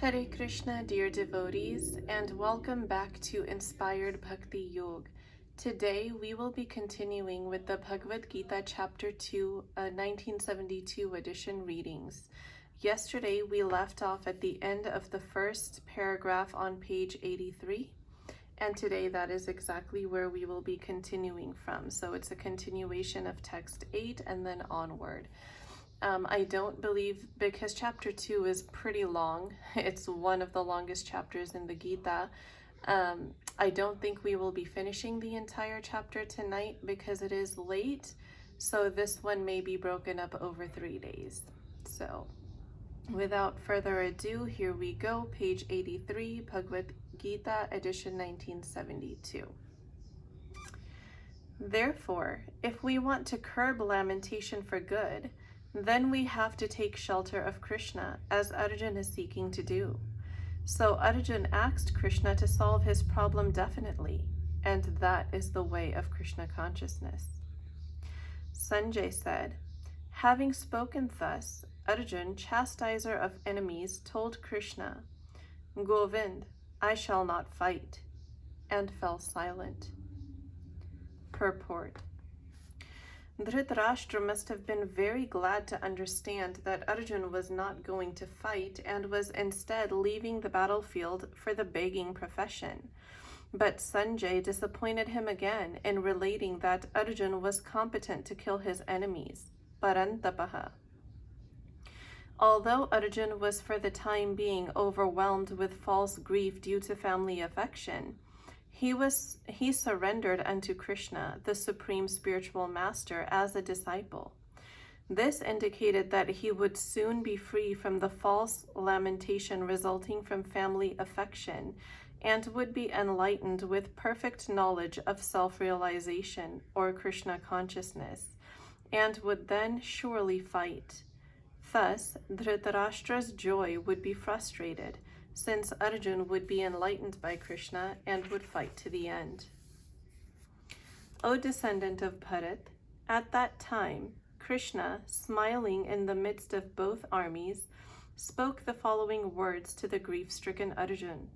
Hare Krishna, dear devotees, and welcome back to Inspiredbhaktiyoga. Today we will be continuing with the Bhagavad Gita Chapter 2, 1972 edition readings. Yesterday we left off at the end of the first paragraph on page 83, and today that is exactly where we will be continuing from. So it's a continuation of text 8 and then onward. I don't believe, because chapter 2 is pretty long, it's one of the longest chapters in the Gita. I don't think we will be finishing the entire chapter tonight because it is late, so this one may be broken up over 3 days. So without further ado, here we go, page 83, Bhagavad Gita, edition 1972. Therefore, if we want to curb lamentation for good, then we have to take shelter of Krishna, as Arjuna is seeking to do. So Arjuna asked Krishna to solve his problem definitely, and that is the way of Krishna consciousness. Sanjay said, having spoken thus, Arjuna, chastiser of enemies, told Krishna, Govind, I shall not fight, and fell silent. Purport. Dhritarashtra must have been very glad to understand that Arjuna was not going to fight and was instead leaving the battlefield for the begging profession. But Sanjay disappointed him again in relating that Arjuna was competent to kill his enemies, parantapaha. Although Arjuna was for the time being overwhelmed with false grief due to family affection, he surrendered unto Krishna, the supreme spiritual master, as a disciple. This indicated that he would soon be free from the false lamentation resulting from family affection and would be enlightened with perfect knowledge of self-realization or Krishna consciousness, and would then surely fight. Thus, Dhritarashtra's joy would be frustrated, since Arjuna would be enlightened by Krishna and would fight to the end. O descendant of Bharat, at that time, Krishna, smiling in the midst of both armies, spoke the following words to the grief-stricken Arjuna.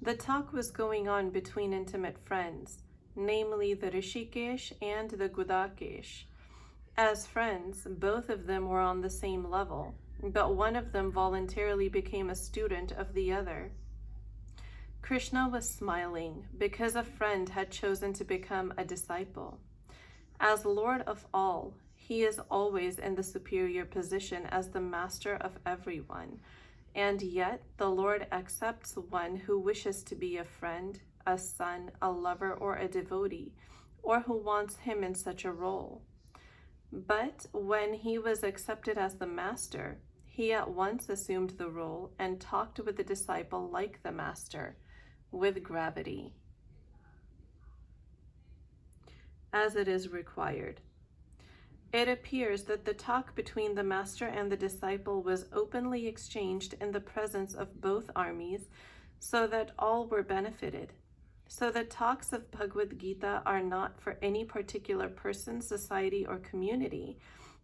The talk was going on between intimate friends, namely the Rishikesh and the Gudakesh. As friends, both of them were on the same level, but one of them voluntarily became a student of the other. Krishna was smiling because a friend had chosen to become a disciple. As Lord of all, he is always in the superior position as the master of everyone, and yet the Lord accepts one who wishes to be a friend, a son, a lover, or a devotee, or who wants him in such a role. But when he was accepted as the master, he at once assumed the role and talked with the disciple like the master, with gravity, as it is required. It appears that the talk between the master and the disciple was openly exchanged in the presence of both armies, so that all were benefited. So the talks of Bhagavad Gita are not for any particular person, society, or community,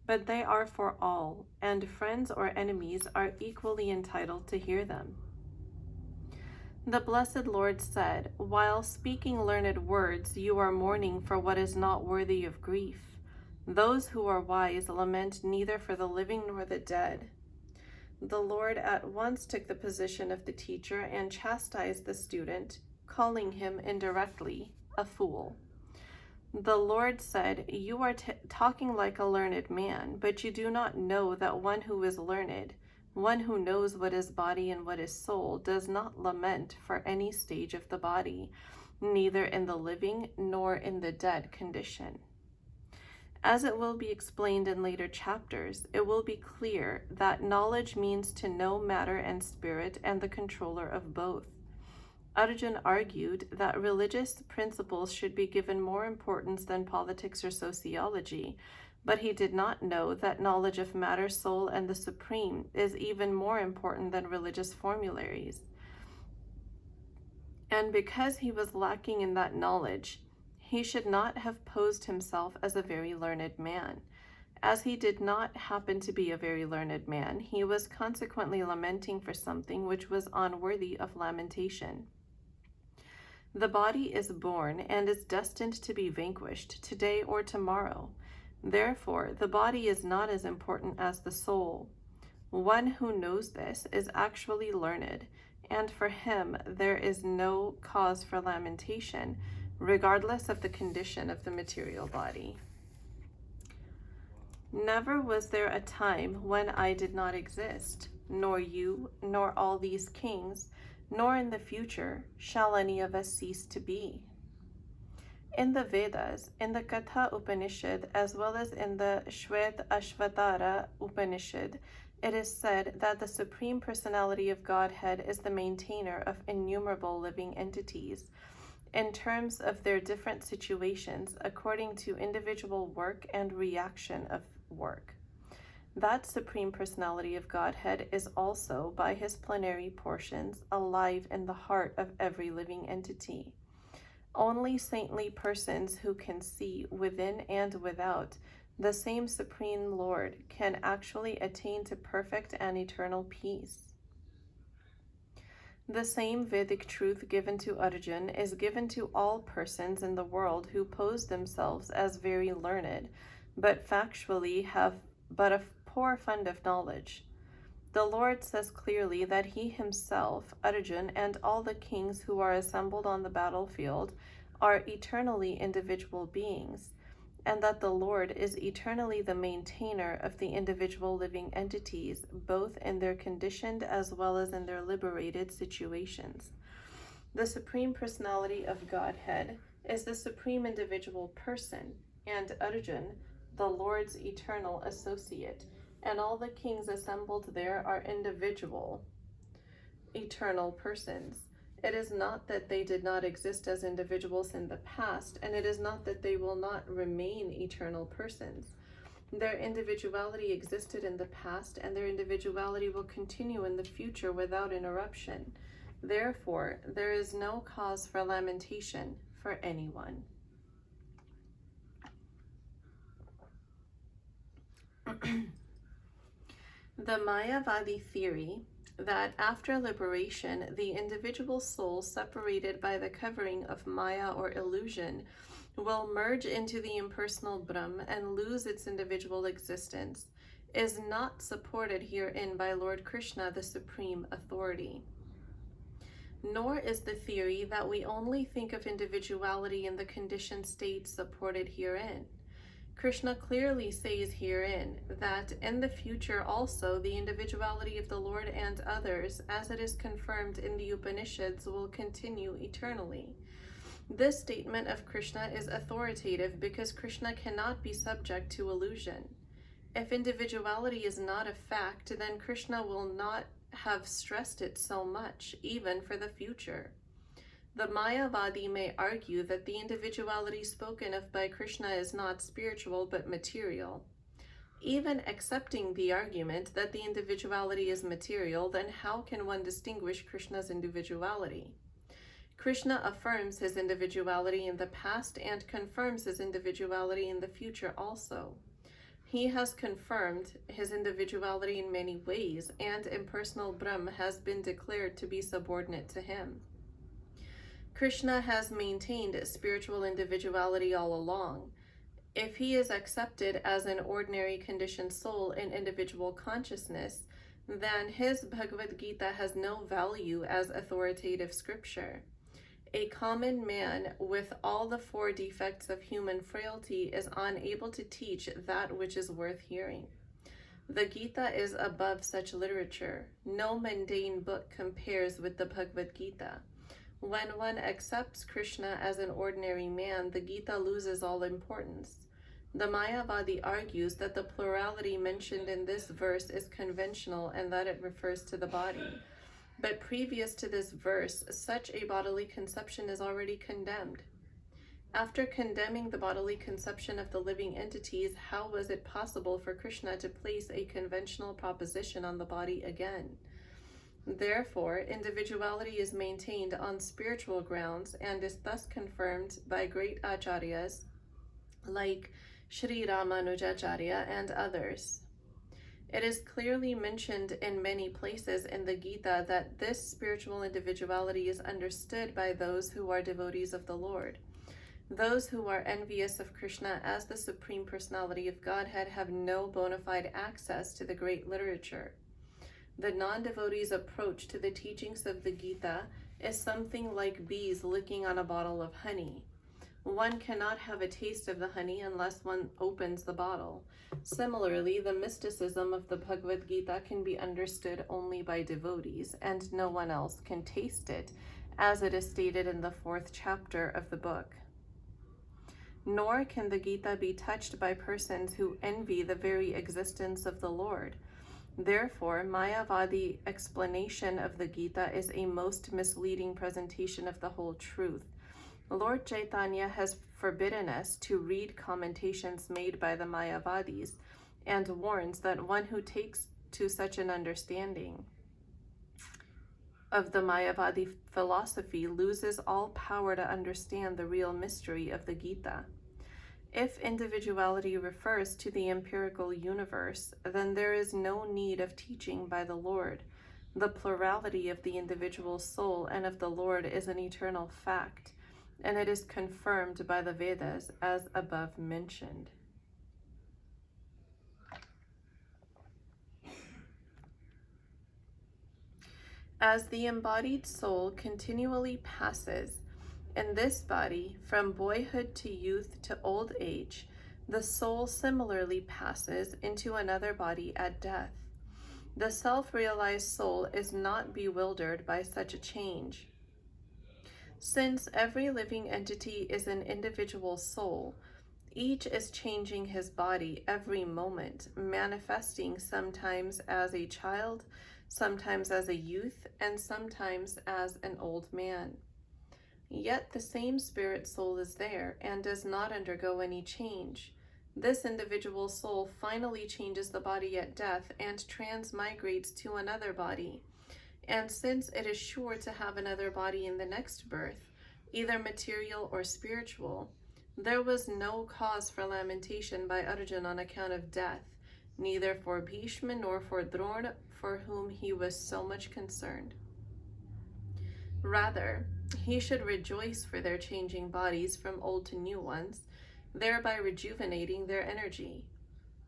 but they are for all, and friends or enemies are equally entitled to hear them. The Blessed Lord said, while speaking learned words, you are mourning for what is not worthy of grief. Those who are wise lament neither for the living nor the dead. The Lord at once took the position of the teacher and chastised the student, calling him indirectly a fool. The Lord said, you are talking like a learned man, but you do not know that one who is learned, one who knows what is body and what is soul, does not lament for any stage of the body, neither in the living nor in the dead condition. As it will be explained in later chapters, it will be clear that knowledge means to know matter and spirit and the controller of both. Arjuna argued that religious principles should be given more importance than politics or sociology, but he did not know that knowledge of matter, soul, and the supreme is even more important than religious formularies. And because he was lacking in that knowledge, he should not have posed himself as a very learned man. As he did not happen to be a very learned man, he was consequently lamenting for something which was unworthy of lamentation. The body is born and is destined to be vanquished today or tomorrow. Therefore, the body is not as important as the soul. One who knows this is actually learned, and for him there is no cause for lamentation, regardless of the condition of the material body. Never was there a time when I did not exist, nor you, nor all these kings, nor in the future shall any of us cease to be. In the Vedas, in the Katha Upanishad, as well as in the Shweta Ashvatara Upanishad, it is said that the Supreme Personality of Godhead is the maintainer of innumerable living entities, in terms of their different situations according to individual work and reaction of work. That Supreme Personality of Godhead is also, by his plenary portions, alive in the heart of every living entity. Only saintly persons who can see within and without the same Supreme Lord can actually attain to perfect and eternal peace. The same Vedic truth given to Arjuna is given to all persons in the world who pose themselves as very learned, but factually have but a poor fund of knowledge. The Lord says clearly that he himself, Arjuna, and all the kings who are assembled on the battlefield are eternally individual beings, and that the Lord is eternally the maintainer of the individual living entities, both in their conditioned as well as in their liberated situations. The Supreme Personality of Godhead is the supreme individual person, and Arjuna, the Lord's eternal associate, and all the kings assembled there are individual, eternal persons. It is not that they did not exist as individuals in the past, and it is not that they will not remain eternal persons. Their individuality existed in the past, and their individuality will continue in the future without interruption. Therefore, there is no cause for lamentation for anyone. The Mayavadi theory that after liberation, the individual soul separated by the covering of Maya or illusion will merge into the impersonal Brahm and lose its individual existence is not supported herein by Lord Krishna, the Supreme Authority. Nor is the theory that we only think of individuality in the conditioned state supported herein. Krishna clearly says herein that in the future also the individuality of the Lord and others, as it is confirmed in the Upanishads, will continue eternally. This statement of Krishna is authoritative because Krishna cannot be subject to illusion. If individuality is not a fact, then Krishna will not have stressed it so much, even for the future. The Mayavadi may argue that the individuality spoken of by Krishna is not spiritual but material. Even accepting the argument that the individuality is material, then how can one distinguish Krishna's individuality? Krishna affirms his individuality in the past and confirms his individuality in the future also. He has confirmed his individuality in many ways, and impersonal Brahm has been declared to be subordinate to him. Krishna has maintained spiritual individuality all along. If he is accepted as an ordinary conditioned soul in individual consciousness, then his Bhagavad Gita has no value as authoritative scripture. A common man with all the 4 defects of human frailty is unable to teach that which is worth hearing. The Gita is above such literature. No mundane book compares with the Bhagavad Gita. When one accepts Krishna as an ordinary man, the Gita loses all importance. The Mayavadi argues that the plurality mentioned in this verse is conventional and that it refers to the body. But previous to this verse, such a bodily conception is already condemned. After condemning the bodily conception of the living entities, how was it possible for Krishna to place a conventional proposition on the body again? Therefore, individuality is maintained on spiritual grounds and is thus confirmed by great acharyas like Sri Ramanujacharya, and others. It is clearly mentioned in many places in the Gita that this spiritual individuality is understood by those who are devotees of the Lord. Those who are envious of Krishna as the Supreme Personality of Godhead have no bona fide access to the great literature. The non-devotee's approach to the teachings of the Gita is something like bees licking on a bottle of honey. One cannot have a taste of the honey unless one opens the bottle. Similarly, the mysticism of the Bhagavad Gita can be understood only by devotees, and no one else can taste it, as it is stated in the 4th chapter of the book. Nor can the Gita be touched by persons who envy the very existence of the Lord. Therefore, Mayavadi explanation of the Gita is a most misleading presentation of the whole truth. Lord Chaitanya has forbidden us to read commentations made by the Mayavadis and warns that one who takes to such an understanding of the Mayavadi philosophy loses all power to understand the real mystery of the Gita. If individuality refers to the empirical universe, then there is no need of teaching by the Lord. The plurality of the individual soul and of the Lord is an eternal fact, and it is confirmed by the Vedas as above mentioned. As the embodied soul continually passes in this body from boyhood to youth to old age, the soul similarly passes into another body at death. The self-realized soul is not bewildered by such a change. Since every living entity is an individual soul, each is changing his body every moment, manifesting sometimes as a child, sometimes as a youth, and sometimes as an old man. Yet the same spirit soul is there and does not undergo any change. This individual soul finally changes the body at death and transmigrates to another body. And since it is sure to have another body in the next birth, either material or spiritual, there was no cause for lamentation by Arjuna on account of death, neither for Bhishma nor for Drona, for whom he was so much concerned. Rather, he should rejoice for their changing bodies from old to new ones, thereby rejuvenating their energy.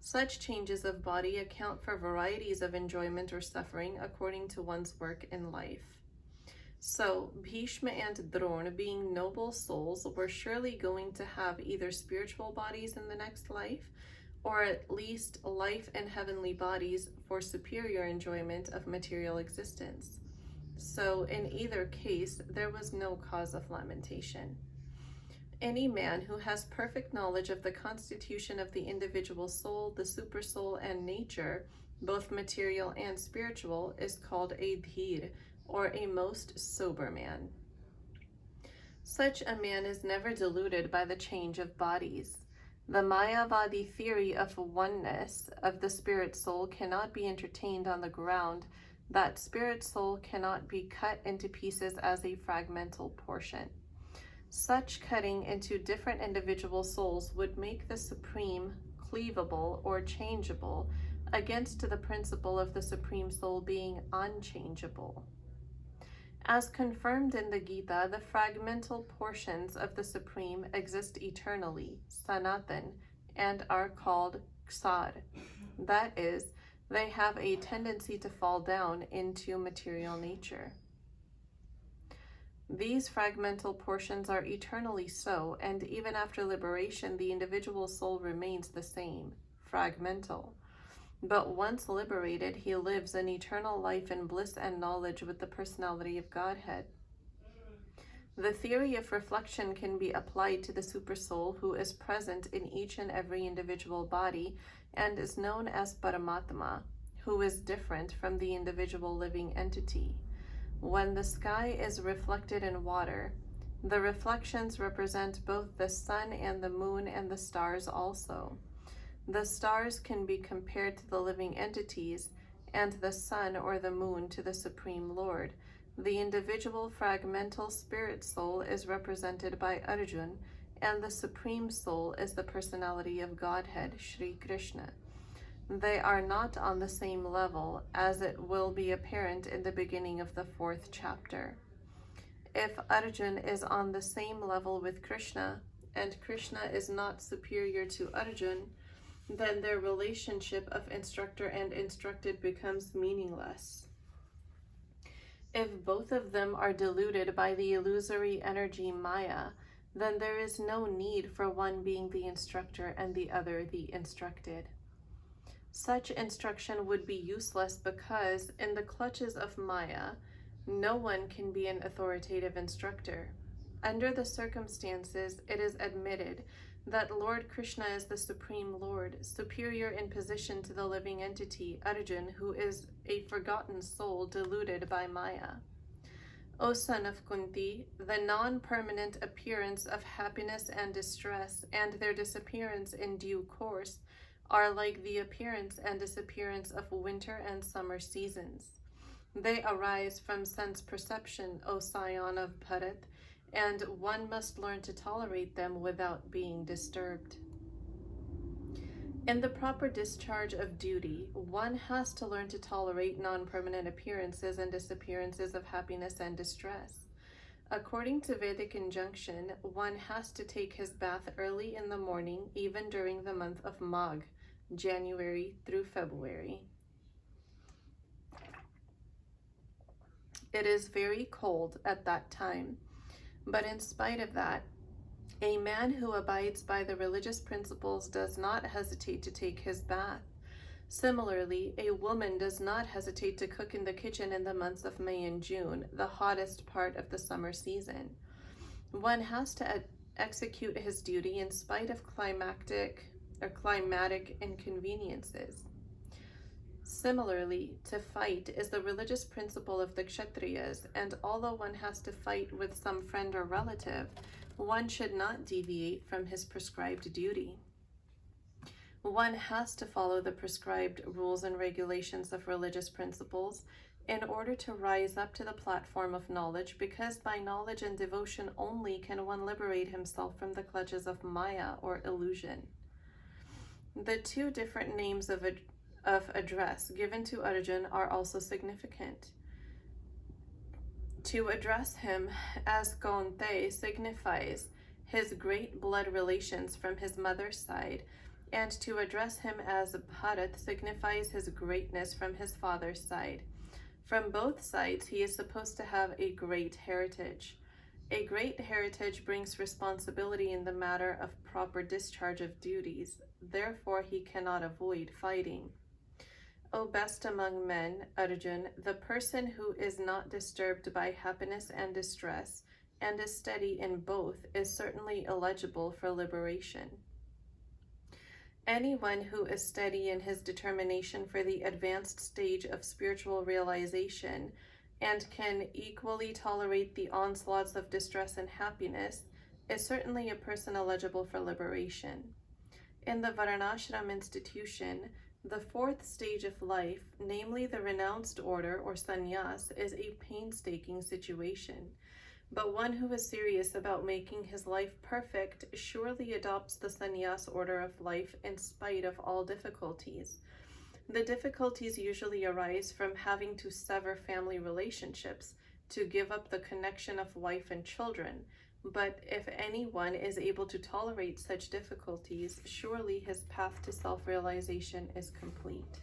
Such changes of body account for varieties of enjoyment or suffering according to one's work in life. So, Bhishma and Drona, being noble souls, were surely going to have either spiritual bodies in the next life, or at least life in heavenly bodies for superior enjoyment of material existence. So, in either case, there was no cause of lamentation. Any man who has perfect knowledge of the constitution of the individual soul, the supersoul, and nature, both material and spiritual, is called a dhir, or a most sober man. Such a man is never deluded by the change of bodies. The Mayavadi theory of oneness of the spirit soul cannot be entertained on the ground that spirit soul cannot be cut into pieces as a fragmental portion. Such cutting into different individual souls would make the supreme cleavable or changeable against the principle of the supreme soul being unchangeable. As confirmed in the Gita, the fragmental portions of the supreme exist eternally, sanatan, and are called ksad. That is, they have a tendency to fall down into material nature. These fragmental portions are eternally so, and even after liberation, the individual soul remains the same, fragmental. But once liberated, he lives an eternal life in bliss and knowledge with the personality of Godhead. The theory of reflection can be applied to the supersoul who is present in each and every individual body and is known as Paramatma, who is different from the individual living entity. When the sky is reflected in water, the reflections represent both the sun and the moon and the stars also. The stars can be compared to the living entities, and the sun or the moon to the Supreme Lord. The individual fragmental spirit soul is represented by Arjuna, and the Supreme Soul is the personality of Godhead, Sri Krishna. They are not on the same level, as it will be apparent in the beginning of the 4th chapter. If Arjuna is on the same level with Krishna, and Krishna is not superior to Arjuna, then their relationship of instructor and instructed becomes meaningless. If both of them are deluded by the illusory energy Maya, then there is no need for one being the instructor and the other the instructed. Such instruction would be useless because, in the clutches of Maya, no one can be an authoritative instructor. Under the circumstances, it is admitted that Lord Krishna is the Supreme Lord, superior in position to the living entity, Arjuna, who is a forgotten soul deluded by Maya. O son of Kunti, the non-permanent appearance of happiness and distress, and their disappearance in due course, are like the appearance and disappearance of winter and summer seasons. They arise from sense perception, O scion of Bharat, and one must learn to tolerate them without being disturbed. In the proper discharge of duty, one has to learn to tolerate non-permanent appearances and disappearances of happiness and distress. According to Vedic injunction, one has to take his bath early in the morning, even during the month of Magh, January through February. It is very cold at that time, but in spite of that, a man who abides by the religious principles does not hesitate to take his bath. Similarly, a woman does not hesitate to cook in the kitchen in the months of May and June, the hottest part of the summer season. One has to execute his duty in spite of climatic inconveniences. Similarly, to fight is the religious principle of the Kshatriyas, and although one has to fight with some friend or relative, one should not deviate from his prescribed duty. One has to follow the prescribed rules and regulations of religious principles in order to rise up to the platform of knowledge, because by knowledge and devotion only can one liberate himself from the clutches of Maya or illusion. The 2 different names of address given to Arjuna are also significant. To address him as Kaunte signifies his great blood relations from his mother's side, and to address him as Bharat signifies his greatness from his father's side. From both sides, he is supposed to have a great heritage. A great heritage brings responsibility in the matter of proper discharge of duties. Therefore, he cannot avoid fighting. O best among men, Arjuna, the person who is not disturbed by happiness and distress, and is steady in both, is certainly eligible for liberation. Anyone who is steady in his determination for the advanced stage of spiritual realization, and can equally tolerate the onslaughts of distress and happiness, is certainly a person eligible for liberation. In the Varnashram institution, the 4th stage of life, namely the renounced order or sannyas, is a painstaking situation. But one who is serious about making his life perfect surely adopts the sannyas order of life in spite of all difficulties. The difficulties usually arise from having to sever family relationships, to give up the connection of wife and children. But if anyone is able to tolerate such difficulties, surely his path to self-realization is complete.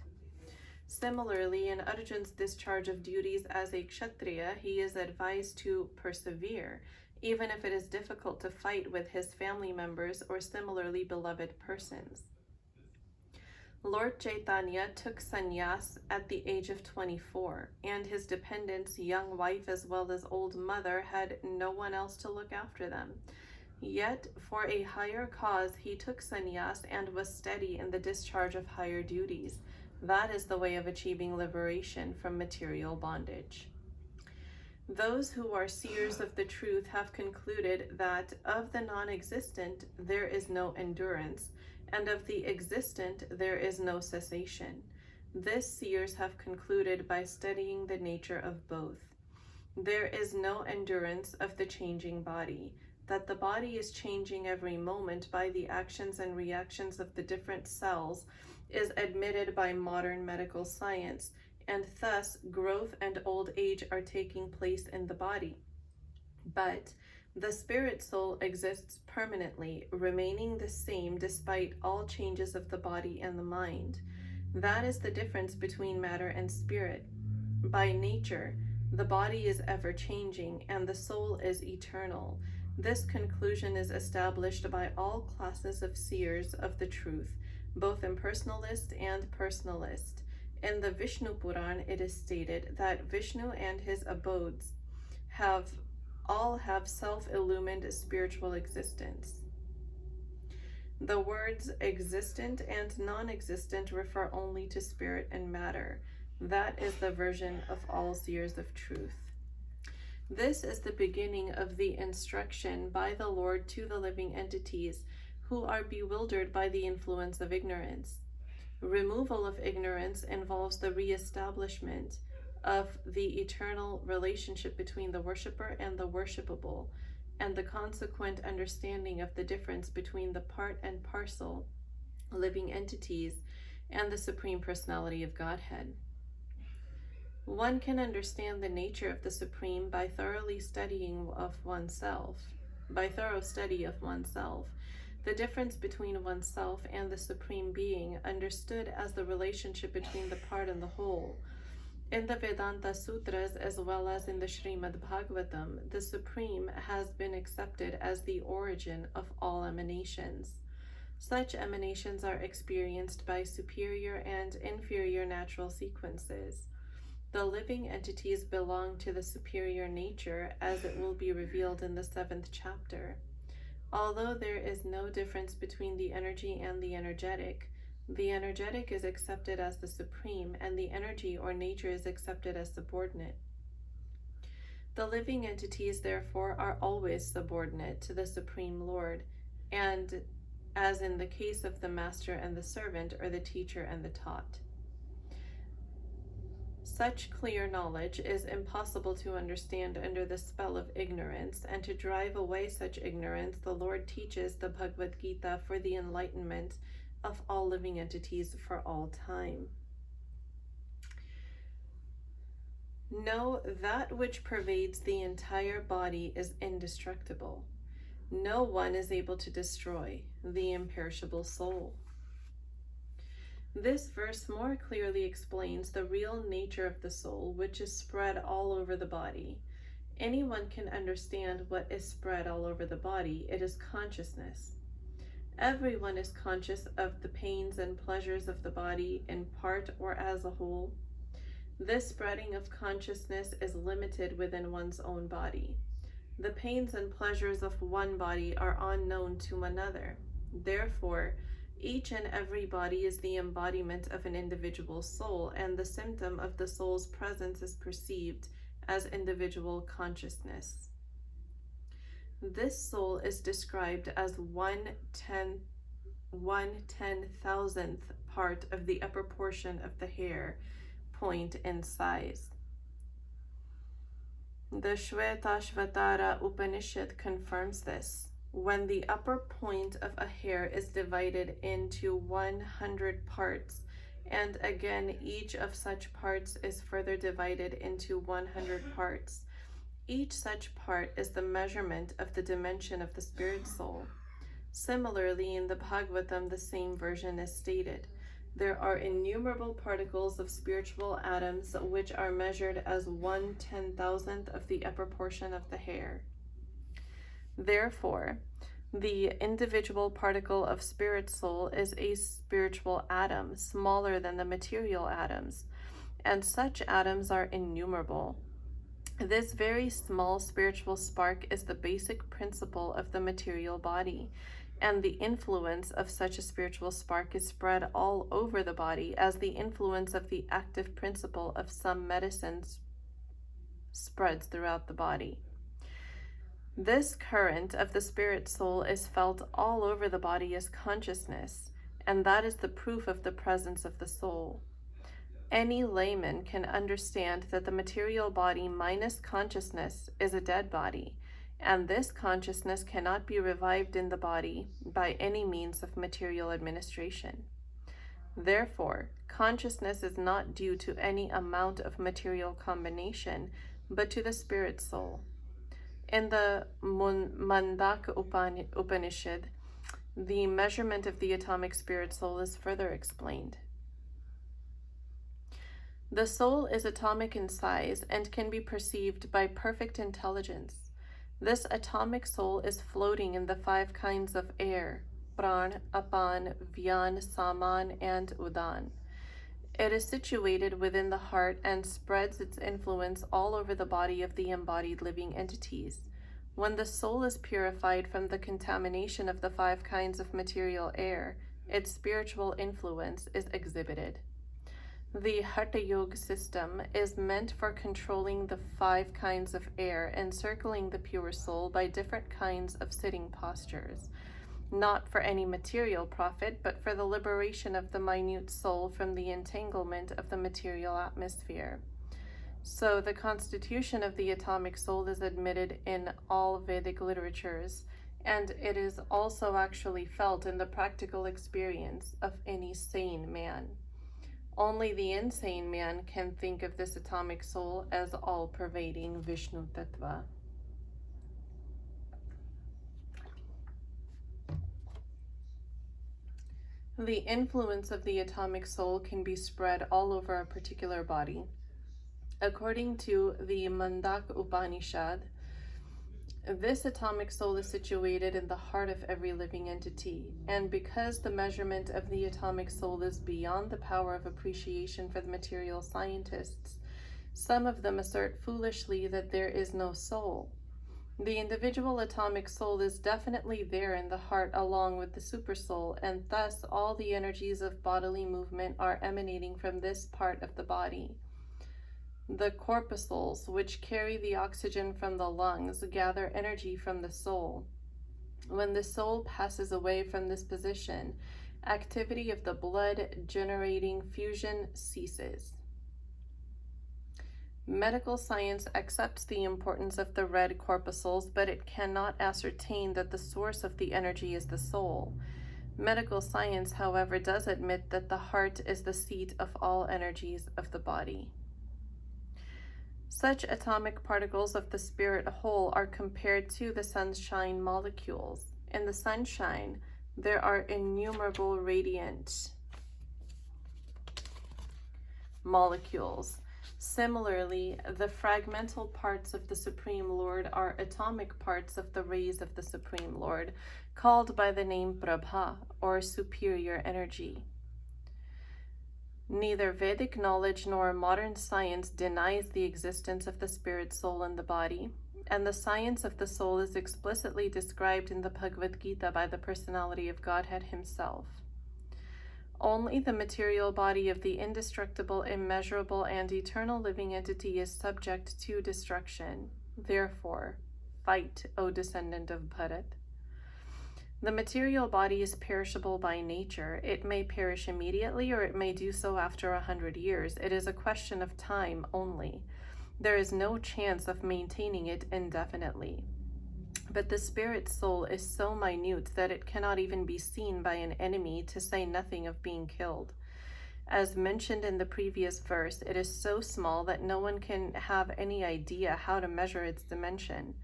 Similarly, in Arjuna's discharge of duties as a Kshatriya, he is advised to persevere, even if it is difficult to fight with his family members or similarly beloved persons. Lord Chaitanya took sannyas at the age of 24, and his dependents, young wife as well as old mother, had no one else to look after them. Yet, for a higher cause, he took sannyas and was steady in the discharge of higher duties. That is the way of achieving liberation from material bondage. Those who are seers of the truth have concluded that of the non-existent there is no endurance, and of the existent there is no cessation. This seers have concluded by studying the nature of both. There is no endurance of the changing body. that the body is changing every moment by the actions and reactions of the different cells is admitted by modern medical science, and thus growth and old age are taking place in the body. But the spirit soul exists permanently, remaining the same despite all changes of the body and the mind. That is the difference between matter and spirit. By nature, the body is ever changing and the soul is eternal. This conclusion is established by all classes of seers of the truth, both impersonalist and personalist. In the Vishnu Puran, it is stated that Vishnu and his abodes all have self-illumined spiritual existence. The words existent and non-existent refer only to spirit and matter. That is the version of all seers of truth. This is the beginning of the instruction by the Lord to the living entities who are bewildered by the influence of ignorance. Removal of ignorance involves the re-establishment of the eternal relationship between the worshipper and the worshipable, and the consequent understanding of the difference between the part and parcel living entities and the Supreme Personality of Godhead. One can understand the nature of the Supreme by thorough study of oneself. The difference between oneself and the Supreme Being, understood as the relationship between the part and the whole. In the Vedanta Sutras, as well as in the Srimad Bhagavatam, the Supreme has been accepted as the origin of all emanations. Such emanations are experienced by superior and inferior natural sequences. The living entities belong to the superior nature, as it will be revealed in the 7th chapter. Although there is no difference between the energy and the energetic is accepted as the supreme, and the energy or nature is accepted as subordinate. The living entities, therefore, are always subordinate to the Supreme Lord, and as in the case of the master and the servant, or the teacher and the taught. Such clear knowledge is impossible to understand under the spell of ignorance, and to drive away such ignorance, the Lord teaches the Bhagavad Gita for the enlightenment of all living entities for all time. Know that which pervades the entire body is indestructible. No one is able to destroy the imperishable soul. This verse more clearly explains the real nature of the soul, which is spread all over the body. Anyone can understand what is spread all over the body. It is consciousness. Everyone is conscious of the pains and pleasures of the body in part or as a whole. This spreading of consciousness is limited within one's own body. The pains and pleasures of one body are unknown to another. Therefore, each and every body is the embodiment of an individual soul, and the symptom of the soul's presence is perceived as individual consciousness. This soul is described as 1/10,000th part of the upper portion of the hair point in size. The Shvetashvatara Upanishad confirms this. When the upper point of a hair is divided into 100 parts, and again each of such parts is further divided into 100 parts, each such part is the measurement of the dimension of the spirit soul. Similarly, in the Bhagavatam, the same version is stated. There are innumerable particles of spiritual atoms which are measured as 1/10,000th of the upper portion of the hair. Therefore, the individual particle of spirit soul is a spiritual atom, smaller than the material atoms, and such atoms are innumerable. This very small spiritual spark is the basic principle of the material body, and the influence of such a spiritual spark is spread all over the body, as the influence of the active principle of some medicines spreads throughout the body. This current of the spirit soul is felt all over the body as consciousness, and that is the proof of the presence of the soul. Any layman can understand that the material body minus consciousness is a dead body, and this consciousness cannot be revived in the body by any means of material administration. Therefore, consciousness is not due to any amount of material combination, but to the spirit soul. In the Mandaka Upanishad, the measurement of the atomic spirit soul is further explained. The soul is atomic in size and can be perceived by perfect intelligence. This atomic soul is floating in the 5 kinds of air: Pran, Apan, Vyan, Saman, and Udan. It is situated within the heart and spreads its influence all over the body of the embodied living entities. When the soul is purified from the contamination of the 5 kinds of material air, its spiritual influence is exhibited. The Hatha Yoga system is meant for controlling the 5 kinds of air, encircling the pure soul by different kinds of sitting postures, not for any material profit, but for the liberation of the minute soul from the entanglement of the material atmosphere. So the constitution of the atomic soul is admitted in all Vedic literatures, and it is also actually felt in the practical experience of any sane man. Only the insane man can think of this atomic soul as all-pervading Vishnu Tattva. The influence of the atomic soul can be spread all over a particular body. According to the Mandaka Upanishad, this atomic soul is situated in the heart of every living entity, and because the measurement of the atomic soul is beyond the power of appreciation for the material scientists, some of them assert foolishly that there is no soul. The individual atomic soul is definitely there in the heart along with the supersoul, and thus all the energies of bodily movement are emanating from this part of the body. The corpuscles, which carry the oxygen from the lungs, gather energy from the soul. When the soul passes away from this position, activity of the blood-generating fusion ceases. Medical science accepts the importance of the red corpuscles, but it cannot ascertain that the source of the energy is the soul. Medical science, however, does admit that the heart is the seat of all energies of the body. Such atomic particles of the spirit whole are compared to the sunshine molecules. In the sunshine, there are innumerable radiant molecules. Similarly, the fragmental parts of the Supreme Lord are atomic parts of the rays of the Supreme Lord, called by the name Prabha, or superior energy. Neither Vedic knowledge nor modern science denies the existence of the spirit soul in the body, and the science of the soul is explicitly described in the Bhagavad Gita by the personality of Godhead himself. Only the material body of the indestructible, immeasurable, and eternal living entity is subject to destruction. Therefore, fight, O descendant of Bharat. The material body is perishable by nature. It may perish immediately, or it may do so after 100 years. It is a question of time only. There is no chance of maintaining it indefinitely. But the spirit soul is so minute that it cannot even be seen by an enemy, to say nothing of being killed. As mentioned in the previous verse, it is so small that no one can have any idea how to measure its dimension.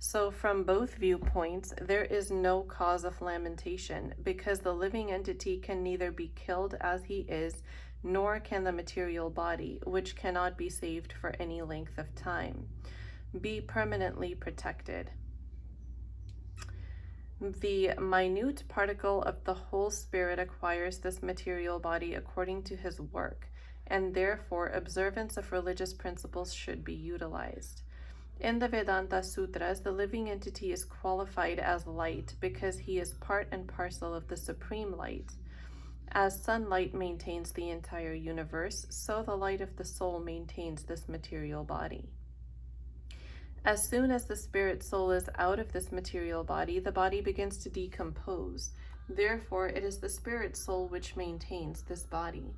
So from both viewpoints, there is no cause of lamentation, because the living entity can neither be killed as he is, nor can the material body, which cannot be saved for any length of time, be permanently protected. The minute particle of the whole spirit acquires this material body according to his work, and therefore observance of religious principles should be utilized. In the Vedanta Sutras, the living entity is qualified as light because he is part and parcel of the supreme light. As sunlight maintains the entire universe, so the light of the soul maintains this material body. As soon as the spirit soul is out of this material body, the body begins to decompose. Therefore, it is the spirit soul which maintains this body.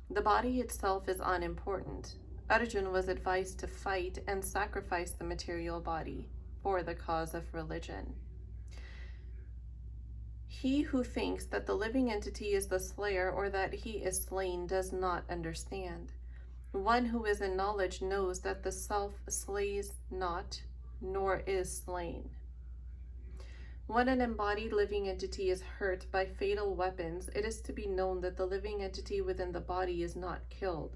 The body itself is unimportant. Arjuna was advised to fight and sacrifice the material body. for the cause of religion. He who thinks that the living entity is the slayer or that he is slain does not understand. One who is in knowledge knows that the self slays not, nor is slain. When an embodied living entity is hurt by fatal weapons, it is to be known that the living entity within the body is not killed.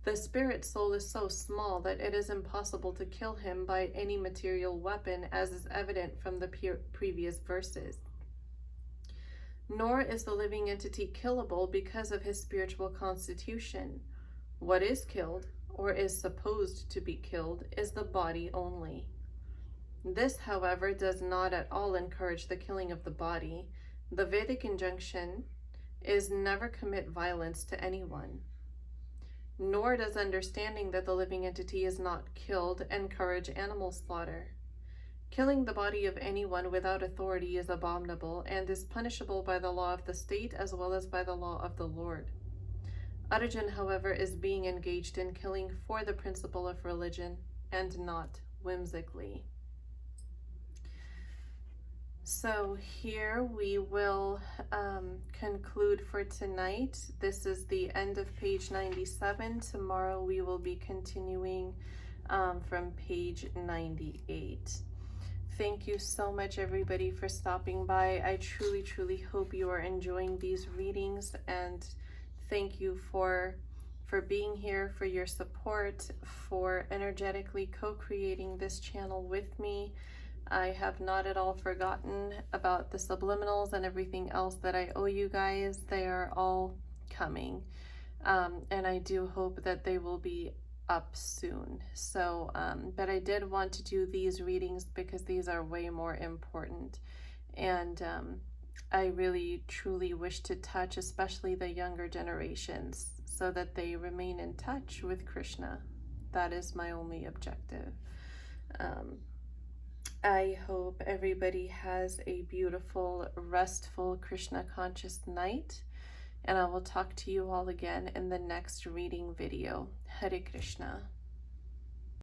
The spirit soul is so small that it is impossible to kill him by any material weapon, as is evident from the previous verses. Nor is the living entity killable because of his spiritual constitution. What is killed, or is supposed to be killed, is the body only. This, however, does not at all encourage the killing of the body. The Vedic injunction is never commit violence to anyone. Nor does understanding that the living entity is not killed encourage animal slaughter. Killing the body of anyone without authority is abominable and is punishable by the law of the state as well as by the law of the Lord. Arjun, however, is being engaged in killing for the principle of religion and not whimsically. So here we will conclude for tonight. This is the end of page 97. Tomorrow we will be continuing from page 98. Thank you so much, everybody, for stopping by. I truly, truly hope you are enjoying these readings, and thank you for being here, for your support, for energetically co-creating this channel with me. I have not at all forgotten about the subliminals and everything else that I owe you guys. They are all coming. And I do hope that they will be up soon. So, but I did want to do these readings because these are way more important. And I really, truly wish to touch, especially the younger generations, so that they remain in touch with Krishna. That is my only objective. I hope everybody has a beautiful, restful, Krishna conscious night, and I will talk to you all again in the next reading video. Hare Krishna.